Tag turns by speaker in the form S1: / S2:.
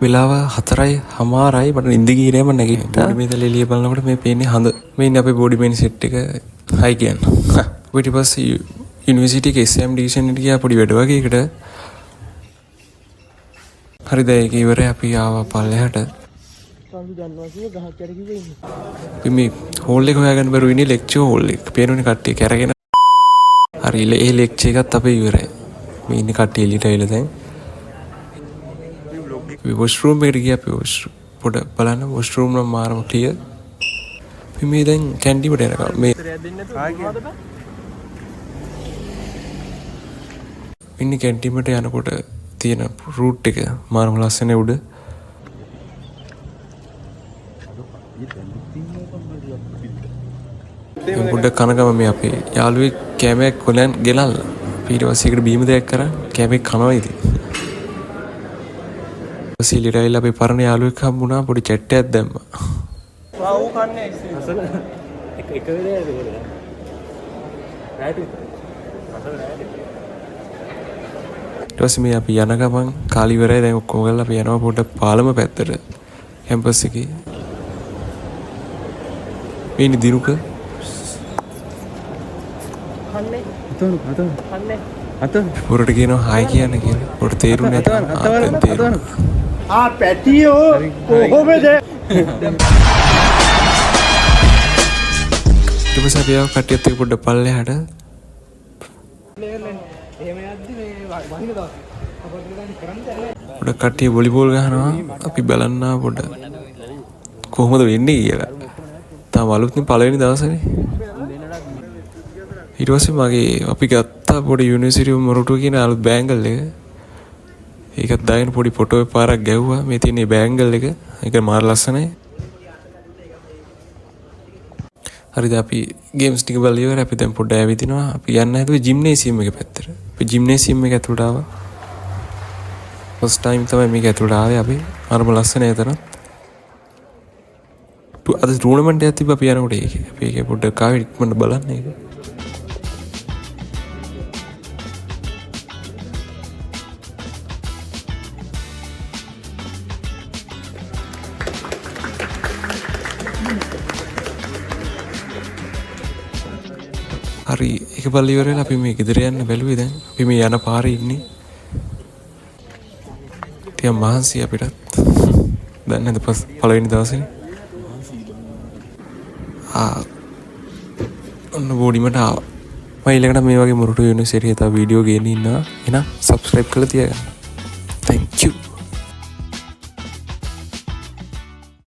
S1: වෙලාව 4:00යි මට නිින්ද ගියේ නෑ මම නැගිට්ටා. මේ තල එළිය බලනකොට මේ පේන්නේ හඳ. මේ ඉන්නේ අපේ බෝඩි මේන් සෙට් එක හයි කියන්න. ඊට පස්සේ යුනිවර්සිටි එකේ එක්සෑම් ඩිවිෂන් එකට ගියා පොඩි වැඩ වගේකට. හරිද ඒක ඉවරයි අපි ආවා පල්ලෙහාට.
S2: කවුද දන්නවා කිව්ව ගහක් යට කිව්වේ ඉන්නේ.
S1: අපි මේ හෝල් එක හොයාගන්න බැරුව ඉන්නේ ලෙක්චර් හෝල් එක. පේනෝනේ කට්ටිය කැරගෙන. හරි ඒ ලෙක්චර් එකත් අපේ ඉවරයි. මේ ඉන්නේ කට්ටිය එළියට ඇවිල්ලා දැන්. වොෂ්රූම් එකට ගියා අපි පොඩ බලන්න වොෂ්රූම් නම් මාරම ක්ලියර්. අපි මේ දැන් කැන්ටිමට යනකම් මේ ඉන්නේ කැන්ටිමට යනකොට තියෙන රූට් එක මාරම ලස්සන උඩ. පොඩ්ඩක් කනගම මේ අපේ යාළුවෙක් කැමයක් කොලයන් ගෙනල්ලා ඊට පස්සේ ඒකට බීම දෙයක් කරා කැමෙක් කනවා ඉතින්. සිලිට ඇවිල්ලා අපේ පරණ යාළුවෙක් හම්බුණා පොඩි චැට් එකක් දැම්මා.
S2: ඌ කන්නේ අසල එක වෙලේද ඒක. රැටි. අසල රැටි.
S1: ඊට පස්සේ මේ අපි යන ගමන් කාලි ඉවරයි දැන් ඔක්කොම ගල්ලා අපි යනවා පොඩ්ඩක් පාලම පැත්තට කැම්පස් එකේ. මේ ඉන්නේ දිරුක.
S2: කන්නේ. කන්නේ.
S1: පොරට කියනවා හායි කියන්න කියලා. පොරට තේරුන්නේ නැහැ.
S2: පැටියෝ කොහොමද?
S1: ඊට පස්සේ අපි ආව කට්ටියත් එක්ක පොඩ්ඩක් පල්ලෙහාට.
S2: එහෙම යද්දි මේ වහින දවස්
S1: පොඩ්ඩක් කට්ටිය වොලිබෝල් ගහනවා. අපි බලන්න පොඩ්ඩක් කොහොමද වෙන්නේ කියලා. තාම අලුත්නේ පළවෙනි දවසනේ. ඊට පස්සේ මගේ අපි ගත්තා පොඩි යුනිවර්සිටි ඔෆ් මොරටුව කියන අලුත් බෑන්ගල් එක. ඒකත් දාගෙන පොඩි ෆොටෝ එක පාරක් ගැහුවා. මේ තියෙන මේ බෑන්ගල් එක. ඒක මාර ලස්සනයි. හරිද අපි ගේම්ස් ටික බලලා ඉවරයි. අපි දැන් පොඩ්ඩක් ඇවිදිනවා. අපි යන්න හදුවේ ජිම්නේසියම් එක පැත්තට. අපි ජිම්නේසියම් එක ඇතුළට ආවා. ෆස්ට් ටයිම් තමයි මේක ඇතුළට ආවේ අපි. මාරම ලස්සනයි එතන. අද ටූර්නමන්ට් එකක් තිබ්බා අපි යනකොට ඒකේ. අපි ඒක පොඩ්ඩක් ආවේ ඉක්මනට බලන්න ඒක. හරි ඒක බලලා ඉවරලා අපි මේ ගෙදර යන්න බැලුවේ දැන්. අපි මේ යන පාරේ ඉන්නේ. ටිකක් මහන්සි අපිටත්. දැන් නේද පළවෙනි දවසේ. ඔන්න බෝඩිමට ආවා. මම ඊළඟට මේ වගේ මොරටු යුනිවර්සිටි එකේ තව වීඩියෝ ගේන්න ඉන්නවා. එහෙනම් subscribe කරලා තියාගන්න. Thank you.